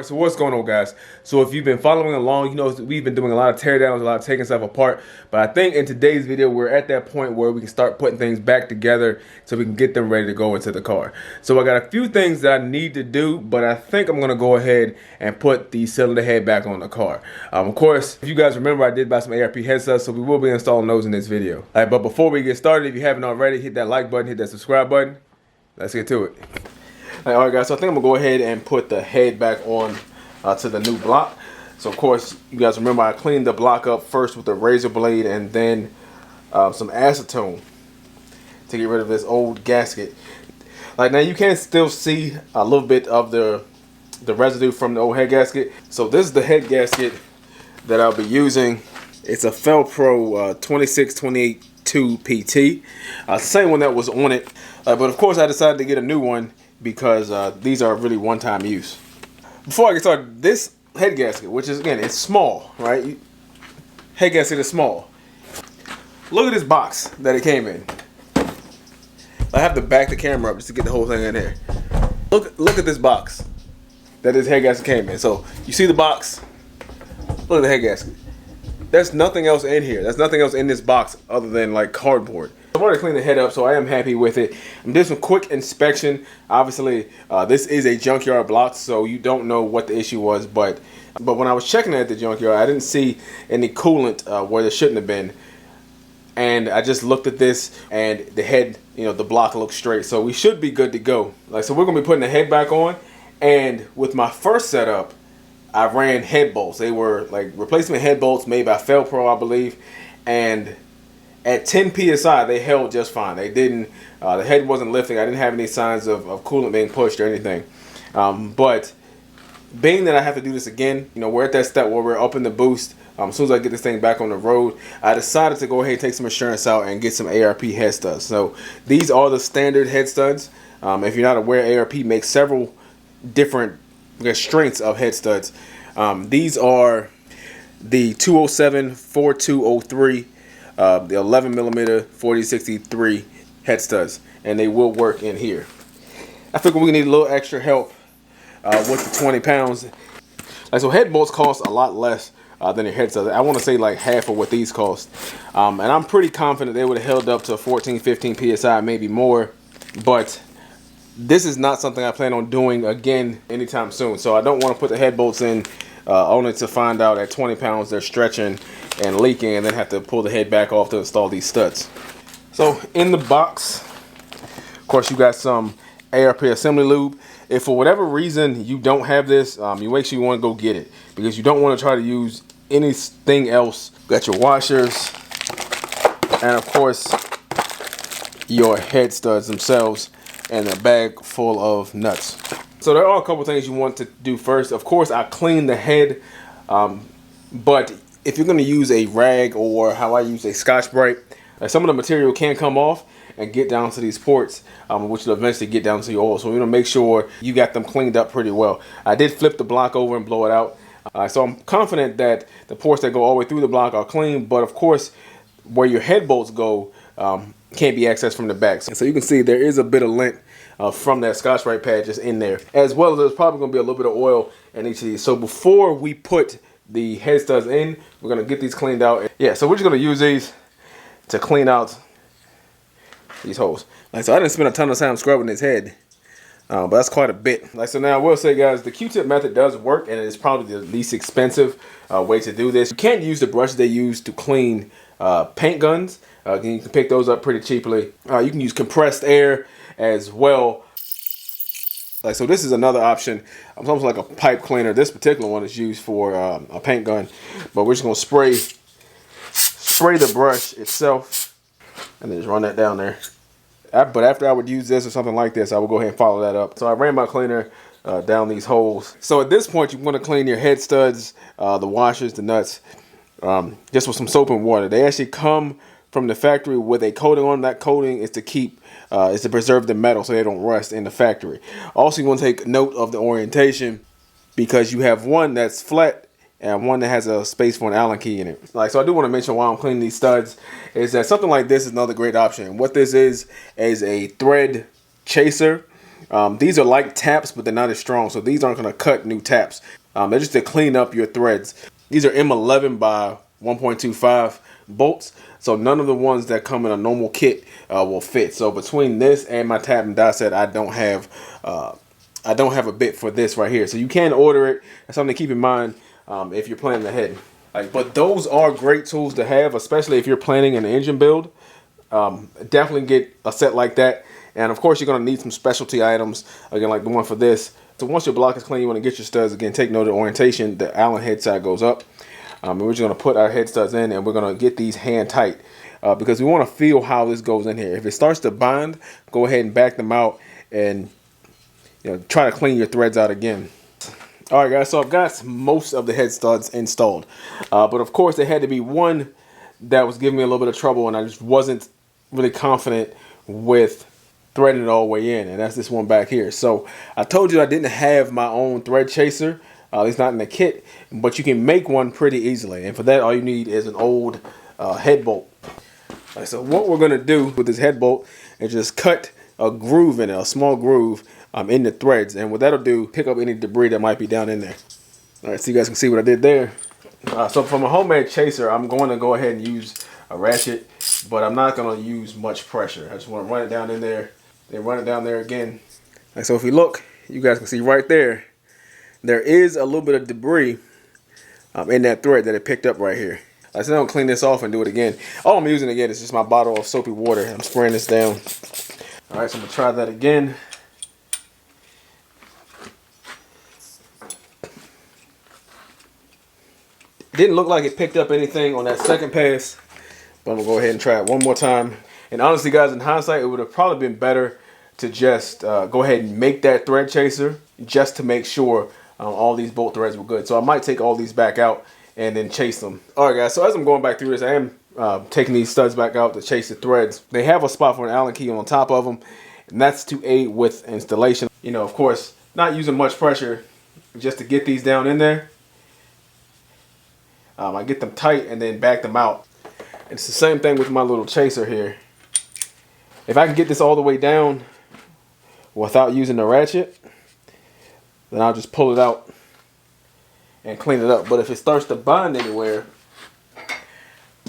Alright, so what's going on, guys? So if you've been following along, you know we've been doing a lot of teardowns, a lot of taking stuff apart. But I think in today's video, we're at that point where we can start putting things back together so we can get them ready to go into the car. So I got a few things that I need to do, but I think I'm gonna go ahead and put the cylinder head back on the car. Of course, if you guys remember, I did buy some ARP headstuds, so we will be installing those in this video. Alright, but before we get started, if you haven't already, hit that like button, hit that subscribe button. Let's get to it. Alright guys, so I think I'm gonna go ahead and put the head back on to the new block. So of course, you guys remember I cleaned the block up first with a razor blade and then some acetone to get rid of this old gasket. Like now you can still see a little bit of the residue from the old head gasket. So this is the head gasket that I'll be using. It's a Felpro 26282 PT. Same one that was on it, but of course I decided to get a new one because these are really one-time use. Before I get started, this head gasket, which is again, it's small, right? Head gasket is small. Look at this box that it came in. I have to back the camera up just to get the whole thing in there. Look at this box that this head gasket came in. So you see the box. Look at the head gasket. There's nothing else in here. There's nothing else in this box other than like cardboard. I've already cleaned the head up, so I am happy with it. I'm doing some quick inspection. Obviously, this is a junkyard block, so you don't know what the issue was. But when I was checking at the junkyard, I didn't see any coolant where there shouldn't have been. And I just looked at this, and the head, the block looks straight. So we should be good to go. So we're gonna be putting the head back on. And with my first setup, I ran head bolts. They were like replacement head bolts made by Felpro, I believe, and at 10 psi they held just fine. They didn't. The head wasn't lifting. I didn't have any signs of coolant being pushed or anything. But being that I have to do this again, we're at that step where we're upping the boost. As soon as I get this thing back on the road, I decided to go ahead and take some insurance out and get some ARP head studs. So these are the standard head studs. If you're not aware, ARP makes several different strengths of head studs. These are the 207-4203, the 11mm 4063 head studs, and they will work in here. I figure we need a little extra help with the 20 pounds. So head bolts cost a lot less than your head studs. I want to say like half of what these cost, and I'm pretty confident they would have held up to 14-15 psi, maybe more. But this is not something I plan on doing again anytime soon. So I don't want to put the head bolts in only to find out at 20 pounds they're stretching and leaking and then have to pull the head back off to install these studs. So in the box, of course, you got some ARP assembly lube. If for whatever reason you don't have this, you make sure you want to go get it because you don't want to try to use anything else. You got your washers and of course your head studs themselves, and a bag full of nuts. So there are a couple things you want to do first. Of course, I cleaned the head, but if you're going to use a rag or how I use a Scotch-Brite, some of the material can come off and get down to these ports, which will eventually get down to your oil. So we're going to make sure you got them cleaned up pretty well. I did flip the block over and blow it out. So I'm confident that the ports that go all the way through the block are clean, but of course, where your head bolts go, can't be accessed from the back. So you can see there is a bit of lint from that Scotch-Brite pad just in there, as well as there's probably going to be a little bit of oil in each of these. So before we put the head studs in, we're going to get these cleaned out. Yeah, so we're just going to use these to clean out these holes. So I didn't spend a ton of time scrubbing this head, but that's quite a bit. So now I will say, guys, the Q-tip method does work, and it's probably the least expensive way to do this. You can't use the brushes they use to clean paint guns. You can pick those up pretty cheaply. You can use compressed air as well. So this is another option. It's almost like a pipe cleaner. This particular one is used for a paint gun, but we're just gonna spray the brush itself and then just run that down there. But after I would use this or something like this, I will go ahead and follow that up. So I ran my cleaner down these holes. So at this point, you want to clean your head studs, the washers, the nuts, just with some soap and water. They actually come from the factory with a coating on. That coating is to preserve the metal so they don't rust in the factory. Also, you want to take note of the orientation because you have one that's flat and one that has a space for an Allen key in it. So I do want to mention while I'm cleaning these studs is that something like this is another great option. What this is a thread chaser. These are like taps, but they're not as strong, so these aren't going to cut new taps. They're just to clean up your threads. These are M11 by 1.25 bolts, so none of the ones that come in a normal kit will fit. So between this and my tap and die set, I don't have a bit for this right here. So you can order it. That's something to keep in mind if you're planning ahead. But those are great tools to have, especially if you're planning an engine build. Definitely get a set like that. And of course, you're going to need some specialty items, again, like the one for this. So once your block is clean, you want to get your studs. Again, take note of the orientation. The Allen head side goes up. And we're just going to put our head studs in, and we're going to get these hand tight because we want to feel how this goes in here. If it starts to bind, go ahead and back them out and try to clean your threads out again. All right, guys, so I've got most of the head studs installed. But of course, there had to be one that was giving me a little bit of trouble, and I just wasn't really confident with threading it all the way in, and that's this one back here. So I told you I didn't have my own thread chaser, at least not in the kit, but you can make one pretty easily. And for that, all you need is an old head bolt. So what we're going to do with this head bolt is just cut a groove in it, a small groove in the threads, and what that'll do, pick up any debris that might be down in there. All right, so you guys can see what I did there. So from a homemade chaser, I'm going to go ahead and use a ratchet, but I'm not going to use much pressure. I just want to run it down in there, then run it down there again. Like so, if we look, you guys can see right there, there is a little bit of debris in that thread that it picked up right here. I said I'm going to clean this off and do it again. All I'm using again is just my bottle of soapy water. I'm spraying this down. All right, so I'm going to try that again. Didn't look like it picked up anything on that second pass, but I'm gonna go ahead and try it one more time. And honestly, guys, in hindsight, it would have probably been better to just go ahead and make that thread chaser just to make sure all these bolt threads were good. So I might take all these back out and then chase them. All right, guys, so as I'm going back through this, I am taking these studs back out to chase the threads. They have a spot for an Allen key on top of them, and that's to aid with installation. Of course, not using much pressure just to get these down in there. I get them tight and then back them out. It's the same thing with my little chaser here. If I can get this all the way down without using the ratchet, then I'll just pull it out and clean it up. But if it starts to bind anywhere,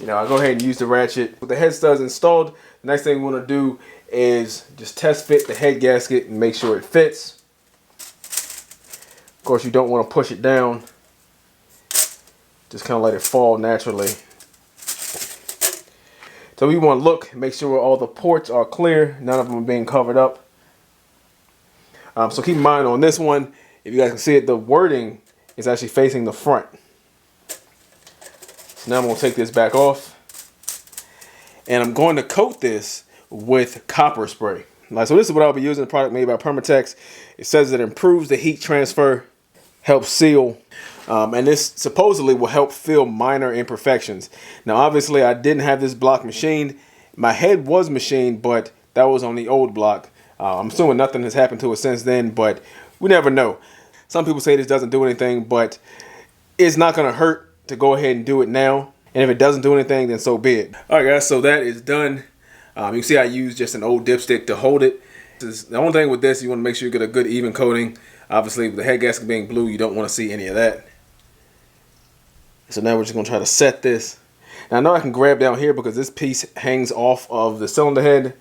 I'll go ahead and use the ratchet. With the head studs installed, the next thing we want to do is just test fit the head gasket and make sure it fits. Of course, you don't want to push it down. Just kind of let it fall naturally. So we want to look, make sure all the ports are clear. None of them are being covered up. So keep in mind on this one, if you guys can see it, the wording is actually facing the front. So now I'm going to take this back off. And I'm going to coat this with copper spray. So this is what I'll be using, a product made by Permatex. It says it improves the heat transfer, helps seal, and this supposedly will help fill minor imperfections. Now, obviously, I didn't have this block machined. My head was machined, but that was on the old block. I'm assuming nothing has happened to it since then, but we never know. Some people say this doesn't do anything, but it's not going to hurt to go ahead and do it now. And if it doesn't do anything, then so be it. All right, guys, so that is done. You can see I used just an old dipstick to hold it. The only thing with this, you want to make sure you get a good even coating. Obviously, with the head gasket being blue, you don't want to see any of that. So now we're just going to try to set this. Now I know I can grab down here because this piece hangs off of the cylinder head.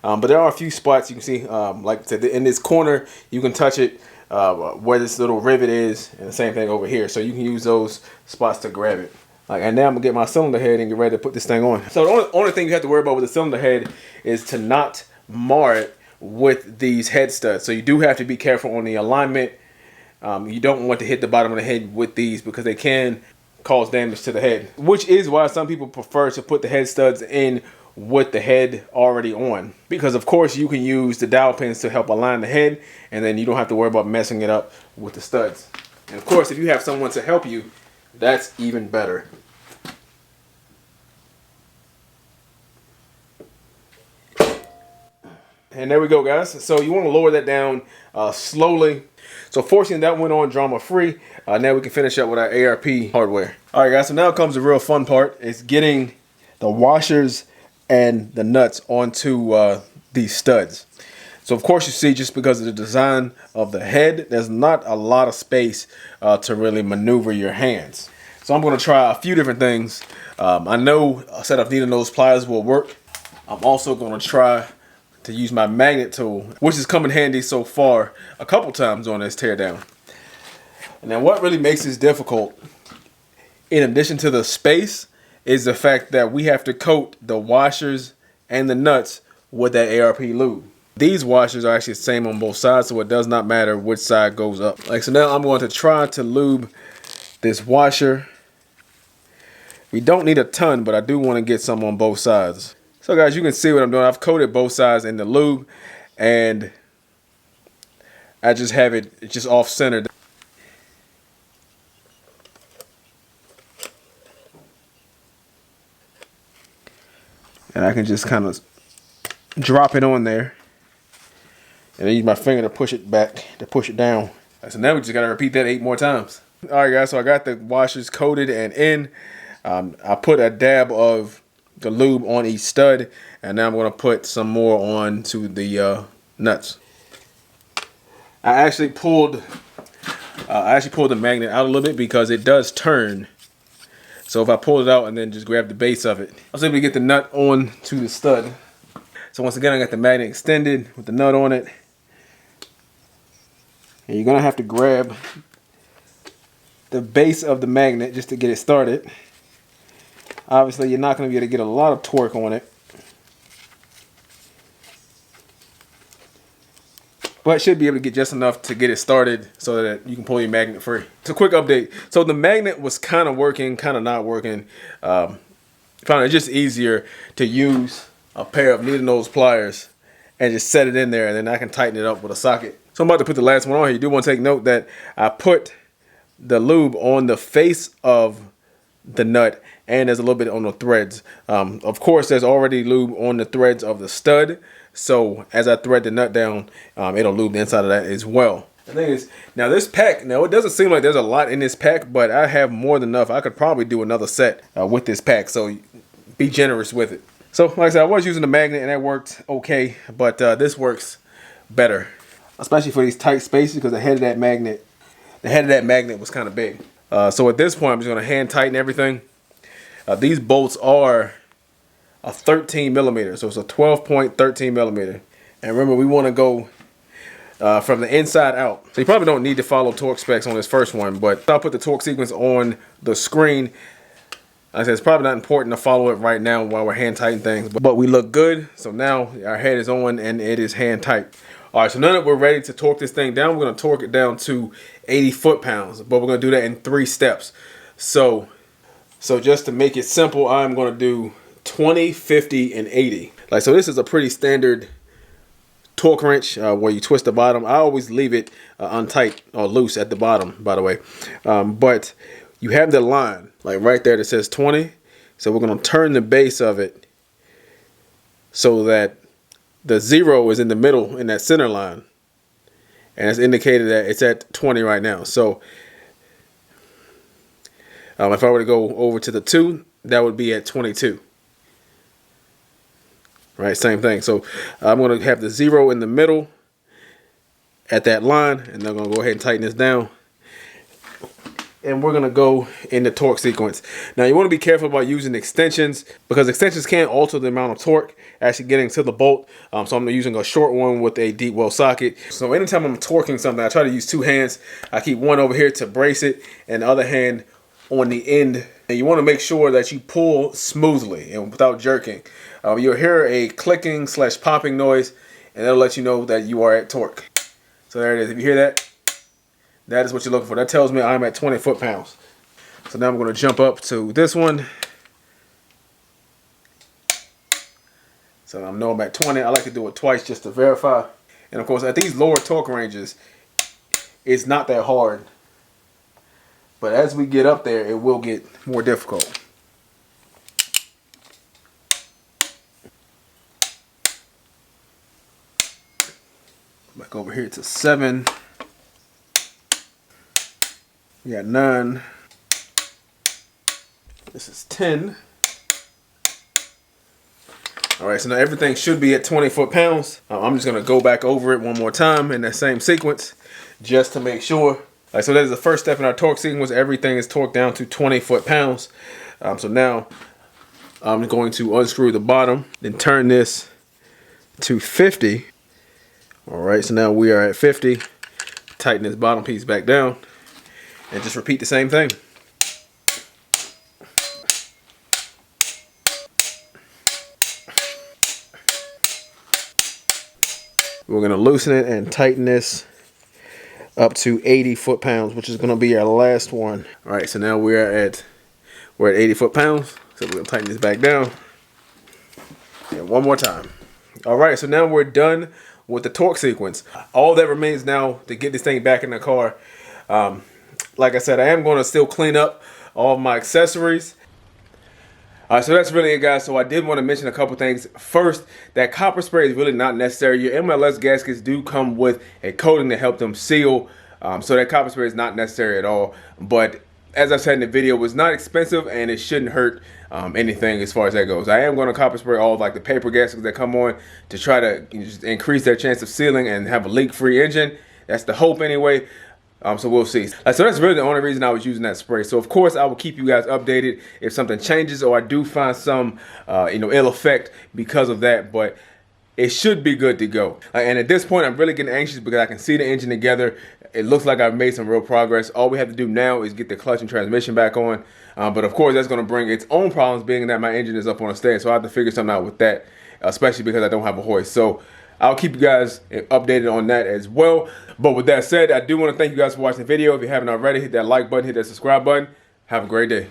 But there are a few spots you can see, like I said, in this corner, you can touch it where this little rivet is, and the same thing over here. So you can use those spots to grab it. And now I'm going to get my cylinder head and get ready to put this thing on. So the only thing you have to worry about with the cylinder head is to not mar it with these head studs. So you do have to be careful on the alignment. You don't want to hit the bottom of the head with these because they can cause damage to the head, which is why some people prefer to put the head studs in with the head already on, because of course you can use the dowel pins to help align the head, and then you don't have to worry about messing it up with the studs. And of course, if you have someone to help you, that's even better. And there we go, guys. So you want to lower that down slowly. So fortunately, that went on drama free. Now we can finish up with our ARP hardware. All right, guys, so now comes the real fun part. It's getting the washers and the nuts onto these studs. So of course you see, just because of the design of the head, there's not a lot of space to really maneuver your hands. So I'm going to try a few different things. I know a set of needle nose pliers will work. I'm also going to try to use my magnet tool, which has come in handy so far a couple times on this teardown. And then what really makes this difficult, in addition to the space, is the fact that we have to coat the washers and the nuts with that ARP lube. These washers are actually the same on both sides, so it does not matter which side goes up. So now I'm going to try to lube this washer. We don't need a ton, but I do want to get some on both sides. So guys, you can see what I'm doing. I've coated both sides in the lube, and I just have it just off-centered. And I can just kind of drop it on there, and then use my finger to push it back, to push it down. So now we just gotta repeat that 8 more times. All right guys, so I got the washers coated and in. I put a dab of the lube on each stud, and now I'm gonna put some more on to the nuts. I actually pulled the magnet out a little bit because it does turn. So if I pull it out and then just grab the base of it, I was able to get the nut on to the stud. So once again, I got the magnet extended with the nut on it. And you're gonna have to grab the base of the magnet just to get it started. Obviously, you're not gonna be able to get a lot of torque on it, but should be able to get just enough to get it started so that you can pull your magnet free. It's a quick update. So the magnet was kind of working, kind of not working. Found it just easier to use a pair of needle nose pliers and just set it in there, and then I can tighten it up with a socket. So I'm about to put the last one on here. You do want to take note that I put the lube on the face of the nut, and there's a little bit on the threads. Of course, there's already lube on the threads of the stud, so as I thread the nut down, it'll lube the inside of that as well. The thing is, now this pack, now it doesn't seem like there's a lot in this pack, but I have more than enough. I could probably do another set with this pack, so be generous with it. So like I said, I was using the magnet and that worked okay, but this works better, especially for these tight spaces, because the head of that magnet was kind of big. So at this point, I'm just going to hand tighten everything. These bolts are a 13 millimeter, so it's a 12.13 millimeter. And remember, we want to go from the inside out. So you probably don't need to follow torque specs on this first one, but I'll put the torque sequence on the screen. Like I said, it's probably not important to follow it right now while we're hand tightening things, but we look good. So now our head is on and it is hand tight. All right, so now that we're ready to torque this thing down, we're going to torque it down to 80 foot-pounds, but we're going to do that in 3 steps. So just to make it simple, I'm going to do 20, 50, and 80. So this is a pretty standard torque wrench where you twist the bottom. I always leave it untight or loose at the bottom, by the way. But you have the line, like right there that says 20. So we're going to turn the base of it so that the 0 is in the middle in that center line. And it's indicated that it's at 20 right now. So if I were to go over to the 2, that would be at 22. Right, same thing. So I'm going to have the 0 in the middle at that line, and I'm going to go ahead and tighten this down. And we're going to go in the torque sequence. Now you want to be careful about using extensions, because extensions can alter the amount of torque actually getting to the bolt. So I'm using a short one with a deep well socket. So anytime I'm torquing something, I try to use 2 hands. I keep one over here to brace it and the other hand on the end. And you want to make sure that you pull smoothly and without jerking. You'll hear a clicking / popping noise, and that'll let you know that you are at torque. So there it is. If you hear that, that is what you're looking for. That tells me I'm at 20 foot-pounds. So now I'm going to jump up to this one. So I know I'm at 20. I like to do it twice just to verify. And of course, at these lower torque ranges, it's not that hard. But as we get up there, it will get more difficult. Back over here to 7. We got 9. This is 10. All right, so now everything should be at 20 foot-pounds. I'm just gonna go back over it one more time in that same sequence, just to make sure. All right, so that is the first step in our torque sequence. Everything is torqued down to 20 foot-pounds. So now I'm going to unscrew the bottom, then turn this to 50. All right, so now we are at 50. Tighten this bottom piece back down, and just repeat the same thing. We're gonna loosen it and tighten this up to 80 foot-pounds, which is gonna be our last one. All right, so now we're at 80 foot-pounds. So we're gonna tighten this back down. And one more time. All right, so now we're done with the torque sequence. All that remains now to get this thing back in the car. Like I said, I am gonna still clean up all of my accessories. So that's really it, guys. So I did want to mention a couple things. First, that copper spray is really not necessary. Your MLS gaskets do come with a coating to help them seal. So that copper spray is not necessary at all. But as I said in the video, it's not expensive and it shouldn't hurt anything as far as that goes. I am going to copper spray all of like the paper gaskets that come on to try to just increase their chance of sealing and have a leak-free engine. That's the hope anyway. So we'll see. So that's really the only reason I was using that spray. So of course I will keep you guys updated if something changes or I do find some ill effect because of that, but it should be good to go. And at this point I'm really getting anxious because I can see the engine together. It looks like I've made some real progress. All we have to do now is get the clutch and transmission back on. But of course that's going to bring its own problems, being that my engine is up on a stand. So I have to figure something out with that, especially because I don't have a hoist. So I'll keep you guys updated on that as well. But with that said, I do want to thank you guys for watching the video. If you haven't already, hit that like button, hit that subscribe button. Have a great day.